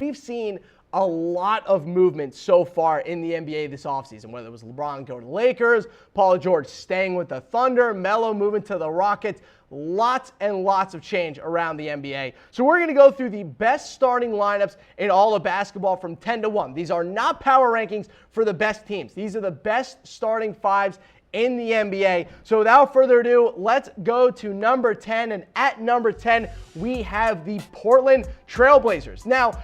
we've seen a lot of movement so far in the NBA this offseason, whether it was LeBron going to the Lakers, Paul George staying with the Thunder, Melo moving to the Rockets. Lots and lots of change around the NBA. So we're going to go through the best starting lineups in all of basketball from 10 to 1. These are not power rankings for the best teams. These are the best starting fives in the NBA. So without further ado, let's go to number 10. And at number 10, we have the Portland Trailblazers. Now,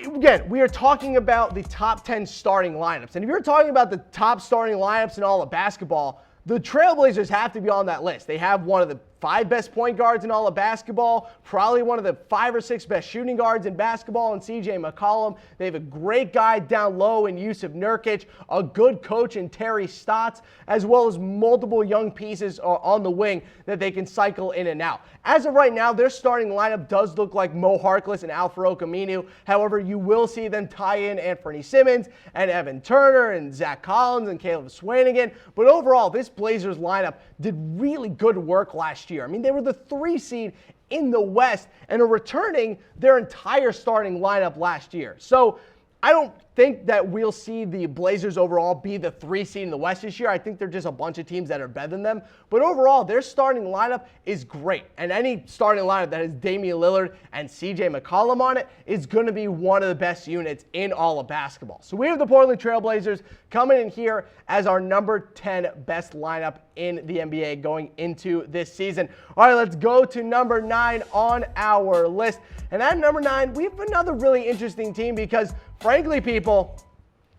again, we are talking about the top 10 starting lineups. And if you're talking about the top starting lineups in all of basketball, the Trailblazers have to be on that list. They have one of the 5 best point guards in all of basketball, probably one of the 5 or 6 best shooting guards in basketball in CJ McCollum. They have a great guy down low in Yusuf Nurkic, a good coach in Terry Stotts, as well as multiple young pieces on the wing that they can cycle in and out. As of right now, their starting lineup does look like Mo Harkless and Al-Farouq Aminu. However, you will see them tie in Anthony Simmons and Evan Turner and Zach Collins and Caleb Swanigan. But overall, this Blazers lineup did really good work last year. I mean, they were the 3 seed in the West and are returning their entire starting lineup last year. So I don't think that we'll see the Blazers overall be the 3 seed in the West this year. I think they're just a bunch of teams that are better than them. But overall, their starting lineup is great. And any starting lineup that has Damian Lillard and CJ McCollum on it is going to be one of the best units in all of basketball. So we have the Portland Trailblazers coming in here as our number 10 best lineup in the NBA going into this season. All right, let's go to number 9 on our list. And at number 9, we have another really interesting team because, frankly, people,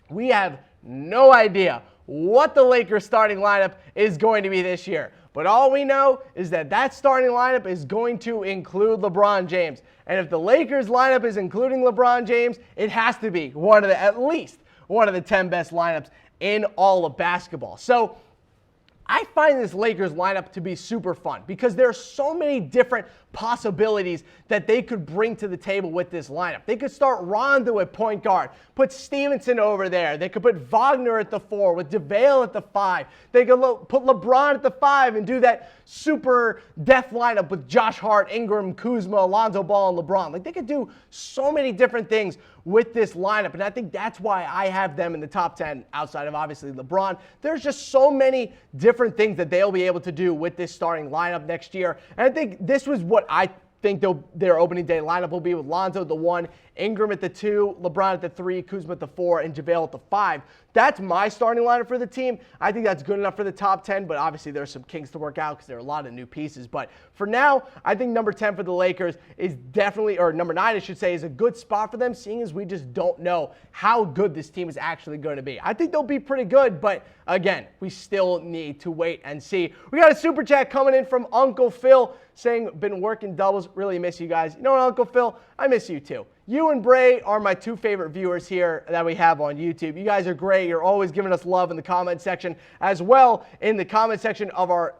we have no idea what the Lakers starting lineup is going to be this year. But all we know is that that starting lineup is going to include LeBron James. And if the Lakers lineup is including LeBron James, it has to be at least one of the 10 best lineups in all of basketball. So I find this Lakers lineup to be super fun because there are so many different possibilities that they could bring to the table with this lineup. They could start Rondo at point guard, put Stevenson over there. They could put Wagner at the 4 with JaVale at the 5. They could put LeBron at the 5 and do that super death lineup with Josh Hart, Ingram, Kuzma, Alonzo Ball, and LeBron. Like, they could do so many different things with this lineup, and I think that's why I have them in the top 10 outside of obviously LeBron. There's just so many different things that they'll be able to do with this starting lineup next year, and I think this was what I think their opening day lineup will be, with Lonzo at the 1, Ingram at the 2, LeBron at the 3, Kuzma at the 4, and JaVale at the 5. That's my starting lineup for the team. I think that's good enough for the top 10, but obviously there's some kinks to work out because there are a lot of new pieces. But for now, I think number 10 for the Lakers is definitely, or number 9, I should say, is a good spot for them, seeing as we just don't know how good this team is actually going to be. I think they'll be pretty good, but again, we still need to wait and see. We got a super chat coming in from Uncle Phil saying, been working doubles, really miss you guys. You know what, Uncle Phil? I miss you too. You and Bray are my 2 favorite viewers here that we have on YouTube. You guys are great. You're always giving us love in the comment section, as well in the comment section of our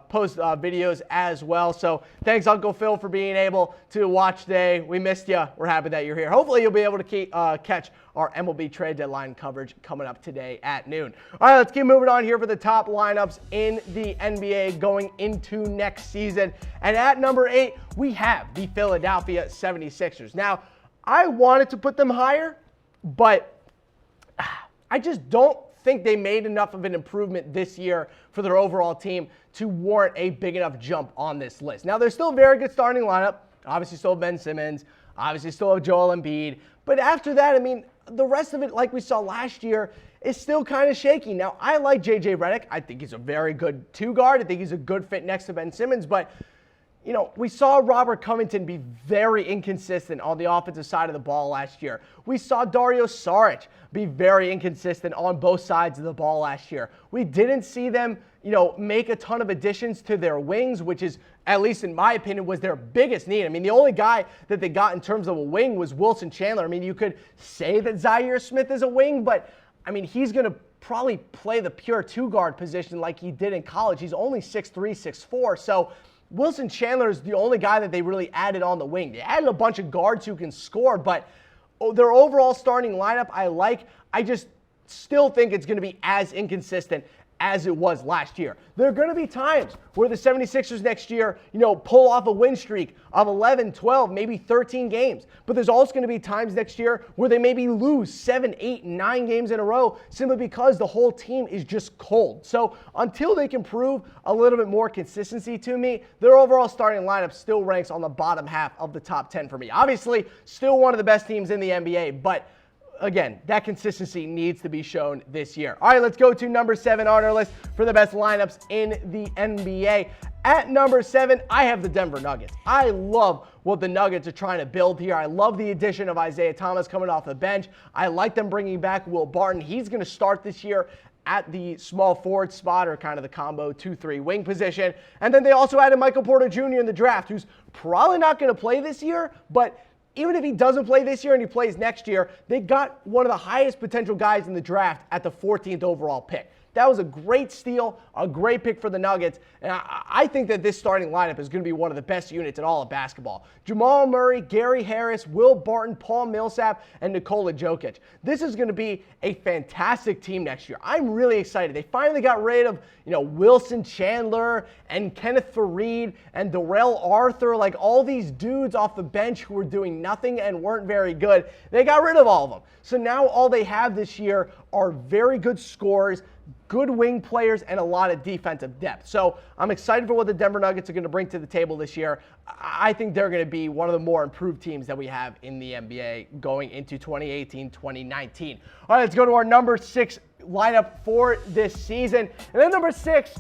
post videos as well. So thanks, Uncle Phil, for being able to watch today. We missed you. We're happy that you're here. Hopefully you'll be able to catch our MLB trade deadline coverage coming up today at noon. All right, let's keep moving on here for the top lineups in the NBA going into next season. And at number 8, we have the Philadelphia 76ers. Now, I wanted to put them higher, but I just don't think they made enough of an improvement this year for their overall team to warrant a big enough jump on this list. Now, they're still a very good starting lineup. Obviously, still have Ben Simmons. Obviously, still have Joel Embiid. But after that, I mean, the rest of it, like we saw last year, is still kind of shaky. Now, I like J.J. Redick. I think he's a very good 2 guard. I think he's a good fit next to Ben Simmons. But, you know, we saw Robert Covington be very inconsistent on the offensive side of the ball last year. We saw Dario Saric be very inconsistent on both sides of the ball last year. We didn't see them, you know, make a ton of additions to their wings, which is, at least in my opinion, was their biggest need. I mean, the only guy that they got in terms of a wing was Wilson Chandler. I mean, you could say that Zaire Smith is a wing, but, I mean, he's going to probably play the pure 2-guard position like he did in college. He's only 6'3", 6'4", so Wilson Chandler is the only guy that they really added on the wing. They added a bunch of guards who can score, but their overall starting lineup I like. I just still think it's going to be as inconsistent as it was last year. There are going to be times where the 76ers next year, pull off a win streak of 11, 12, maybe 13 games. But there's also going to be times next year where they maybe lose 7, 8, 9 games in a row simply because the whole team is just cold. So until they can prove a little bit more consistency to me, their overall starting lineup still ranks on the bottom half of the top 10 for me. Obviously, still one of the best teams in the NBA, but again, that consistency needs to be shown this year. All right, let's go to number 7 on our list for the best lineups in the NBA. At number 7, I have the Denver Nuggets. I love what the Nuggets are trying to build here. I love the addition of Isaiah Thomas coming off the bench. I like them bringing back Will Barton. He's going to start this year at the small forward spot, or kind of the combo 2-3 wing position. And then they also added Michael Porter Jr. in the draft, who's probably not going to play this year, but even if he doesn't play this year and he plays next year, they got one of the highest potential guys in the draft at the 14th overall pick. That was a great steal, a great pick for the Nuggets, and I think that this starting lineup is going to be one of the best units in all of basketball. Jamal Murray, Gary Harris, Will Barton, Paul Millsap, and Nikola Jokic. This is going to be a fantastic team next year. I'm really excited. They finally got rid of, Wilson Chandler and Kenneth Faried and Darrell Arthur, like all these dudes off the bench who were doing nothing and weren't very good. They got rid of all of them. So now all they have this year are very good scorers, good wing players, and a lot of defensive depth. So I'm excited for what the Denver Nuggets are going to bring to the table this year. I think they're going to be one of the more improved teams that we have in the NBA going into 2018-2019. All right, let's go to our number 6 lineup for this season. And then number 6,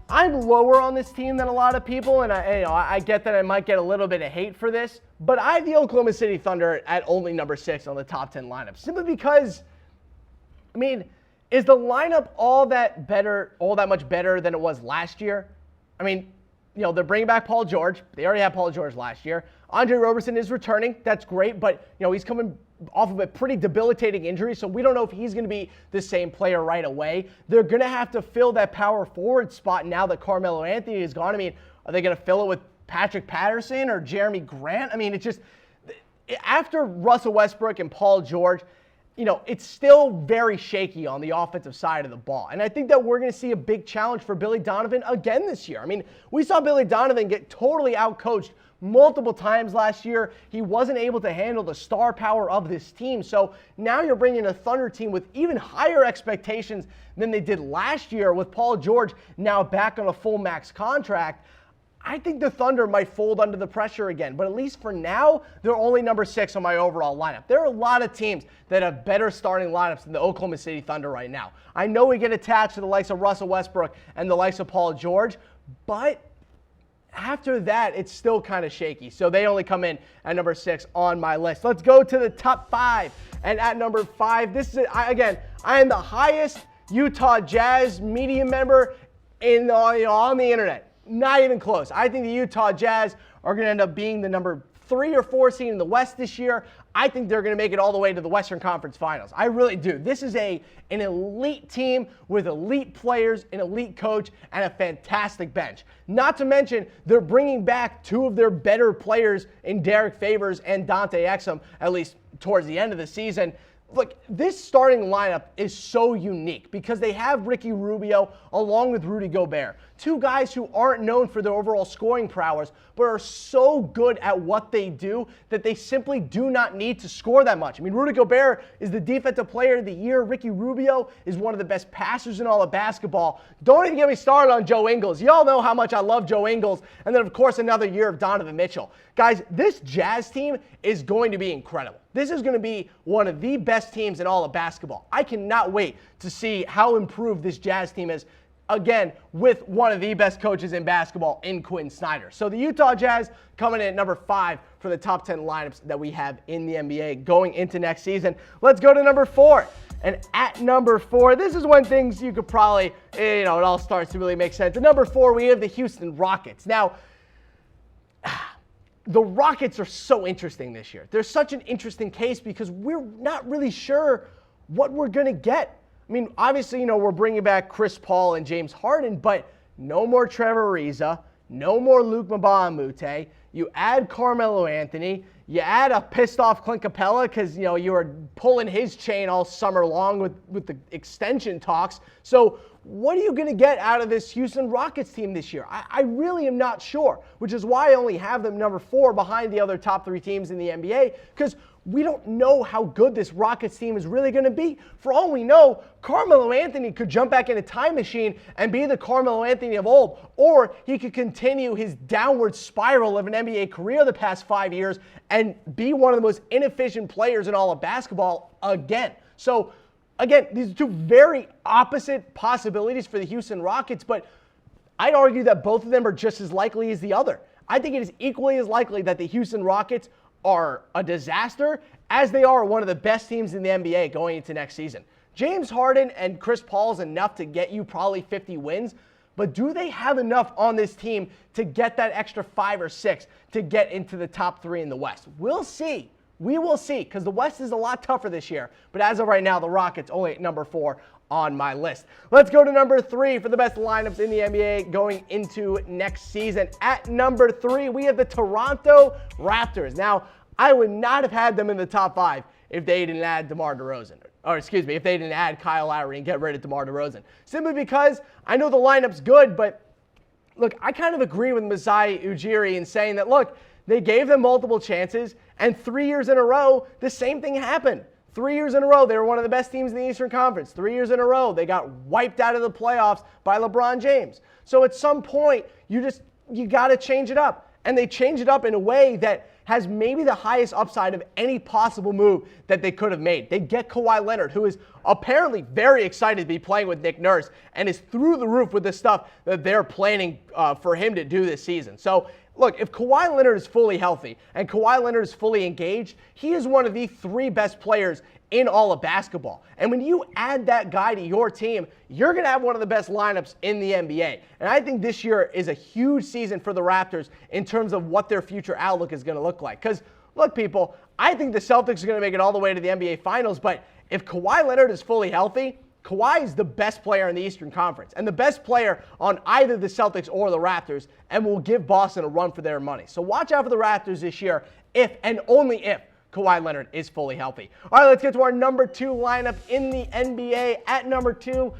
I'm lower on this team than a lot of people, and I get that I might get a little bit of hate for this, but I have the Oklahoma City Thunder at only number 6 on the top 10 lineup, simply because, is the lineup all that much better than it was last year? They're bringing back Paul George. They already had Paul George last year. Andre Roberson is returning. That's great, but he's coming off of a pretty debilitating injury, so we don't know if he's going to be the same player right away. They're going to have to fill that power forward spot now that Carmelo Anthony is gone. Are they going to fill it with Patrick Patterson or Jeremy Grant? It's just, after Russell Westbrook and Paul George, it's still very shaky on the offensive side of the ball. And I think that we're going to see a big challenge for Billy Donovan again this year. We saw Billy Donovan get totally outcoached multiple times last year. He wasn't able to handle the star power of this team. So now you're bringing a Thunder team with even higher expectations than they did last year, with Paul George now back on a full max contract. I think the Thunder might fold under the pressure again, but at least for now, they're only number 6 on my overall lineup. There are a lot of teams that have better starting lineups than the Oklahoma City Thunder right now. I know we get attached to the likes of Russell Westbrook and the likes of Paul George, but after that, it's still kind of shaky. So they only come in at number 6 on my list. Let's go to the top 5. And at number 5, I am the highest Utah Jazz media member on the internet. Not even close. I think the Utah Jazz are going to end up being the number 3 or 4 seed in the West this year. I think they're going to make it all the way to the Western Conference Finals. I really do. This is an elite team with elite players, an elite coach, and a fantastic bench. Not to mention, they're bringing back 2 of their better players in Derek Favors and Dante Exum, at least towards the end of the season. Look, this starting lineup is so unique because they have Ricky Rubio along with Rudy Gobert, 2 guys who aren't known for their overall scoring prowess, but are so good at what they do that they simply do not need to score that much. Rudy Gobert is the defensive player of the year. Ricky Rubio is one of the best passers in all of basketball. Don't even get me started on Joe Ingles. Y'all know how much I love Joe Ingles. And then, of course, another year of Donovan Mitchell. Guys, this Jazz team is going to be incredible. This is going to be one of the best teams in all of basketball. I cannot wait to see how improved this Jazz team is, again, with one of the best coaches in basketball in Quinn Snyder. So the Utah Jazz coming in at number 5 for the top 10 lineups that we have in the NBA going into next season. Let's go to number 4. And at number 4, this is when things you could probably, it all starts to really make sense. At number 4, we have the Houston Rockets. Now, the Rockets are so interesting this year. They're such an interesting case because we're not really sure what we're going to get. Obviously, we're bringing back Chris Paul and James Harden, but no more Trevor Ariza, no more Luke Mbah a Moute. You add Carmelo Anthony. You add a pissed-off Clint Capella because, you were pulling his chain all summer long with the extension talks. So what are you going to get out of this Houston Rockets team this year? I really am not sure, which is why I only have them number 4 behind the other top 3 teams in the NBA, because we don't know how good this Rockets team is really going to be. For all we know, Carmelo Anthony could jump back in a time machine and be the Carmelo Anthony of old, or he could continue his downward spiral of an NBA career the past 5 years and be one of the most inefficient players in all of basketball again. So, again, these are 2 very opposite possibilities for the Houston Rockets, but I'd argue that both of them are just as likely as the other. I think it is equally as likely that the Houston Rockets are a disaster as they are one of the best teams in the NBA going into next season. James Harden and Chris Paul is enough to get you probably 50 wins, but do they have enough on this team to get that extra 5 or 6 to get into the top 3 in the West? We'll see. We will see, because the West is a lot tougher this year. But as of right now, the Rockets only at number 4 on my list. Let's go to number 3 for the best lineups in the NBA going into next season. At number 3, we have the Toronto Raptors. Now, I would not have had them in the top 5 if they didn't add DeMar DeRozan. Or excuse me, if they didn't add Kyle Lowry and get rid of DeMar DeRozan. Simply because I know the lineup's good, but look, I kind of agree with Masai Ujiri in saying that, look, they gave them multiple chances, and 3 years in a row, the same thing happened. 3 years in a row, they were one of the best teams in the Eastern Conference. 3 years in a row, they got wiped out of the playoffs by LeBron James. So at some point, you got to change it up. And they changed it up in a way that has maybe the highest upside of any possible move that they could have made. They get Kawhi Leonard, who is apparently very excited to be playing with Nick Nurse and is through the roof with the stuff that they're planning for him to do this season. So, look, if Kawhi Leonard is fully healthy and Kawhi Leonard is fully engaged, he is one of the 3 best players in all of basketball. And when you add that guy to your team, you're going to have one of the best lineups in the NBA. And I think this year is a huge season for the Raptors in terms of what their future outlook is going to look like. Because, look, people, I think the Celtics are going to make it all the way to the NBA Finals, but if Kawhi Leonard is fully healthy, Kawhi is the best player in the Eastern Conference and the best player on either the Celtics or the Raptors, and will give Boston a run for their money. So watch out for the Raptors this year if and only if Kawhi Leonard is fully healthy. All right, let's get to our number 2 lineup in the NBA. At number 2,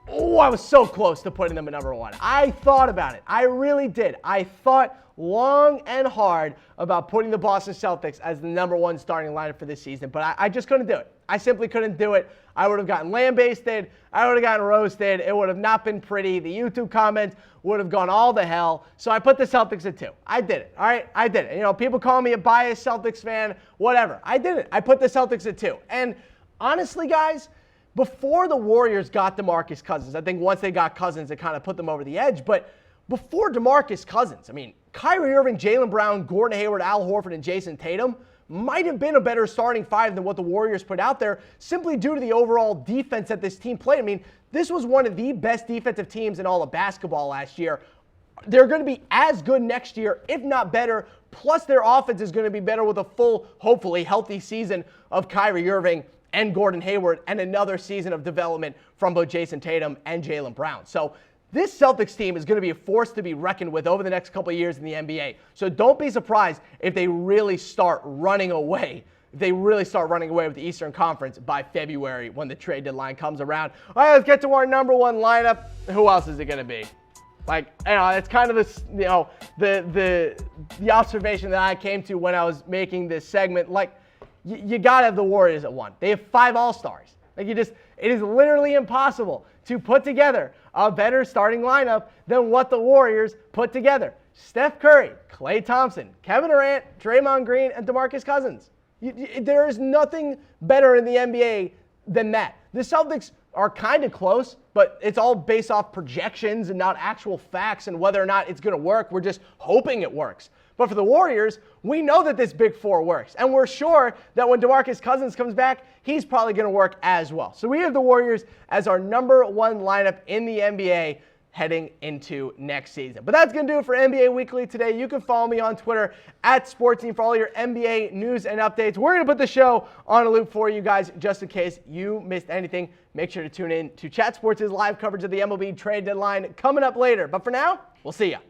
oh, I was so close to putting them at number 1. I thought about it. I really did. I thought long and hard about putting the Boston Celtics as the number 1 starting lineup for this season, but I just couldn't do it. I simply couldn't do it. I would have gotten lambasted. I would have gotten roasted. It would have not been pretty. The YouTube comments would have gone all to hell. So I put the Celtics at 2. I did it. All right? I did it. You know, people call me a biased Celtics fan, whatever. I did it. I put the Celtics at 2. And honestly, guys, before the Warriors got DeMarcus Cousins, I think once they got Cousins, it kind of put them over the edge. But before DeMarcus Cousins, I mean, Kyrie Irving, Jaylen Brown, Gordon Hayward, Al Horford, and Jason Tatum might have been a better starting 5 than what the Warriors put out there, simply due to the overall defense that this team played. I mean, this was one of the best defensive teams in all of basketball last year. They're going to be as good next year, if not better. Plus, their offense is going to be better with a full, hopefully, healthy season of Kyrie Irving and Gordon Hayward and another season of development from both Jason Tatum and Jaylen Brown. So this Celtics team is going to be a force to be reckoned with over the next couple of years in the NBA. So don't be surprised if they really start running away. If they really start running away with the Eastern Conference by February when the trade deadline comes around. All right, let's get to our number 1 lineup. Who else is it going to be? Like, you know, it's kind of this, you know, the observation that I came to when I was making this segment. Like, you got to have the Warriors at 1. They have 5 All-Stars. Like, it is literally impossible to put together a better starting lineup than what the Warriors put together. Steph Curry, Klay Thompson, Kevin Durant, Draymond Green, and DeMarcus Cousins. There is nothing better in the NBA than that. The Celtics are kind of close, but it's all based off projections and not actual facts and whether or not it's going to work. We're just hoping it works. But for the Warriors, we know that this Big Four works. And we're sure that when DeMarcus Cousins comes back, he's probably going to work as well. So we have the Warriors as our number 1 lineup in the NBA heading into next season. But that's going to do it for NBA Weekly today. You can follow me on Twitter @SportsTeam for all your NBA news and updates. We're going to put the show on a loop for you guys just in case you missed anything. Make sure to tune in to Chat Sports' live coverage of the MLB trade deadline coming up later. But for now, we'll see ya.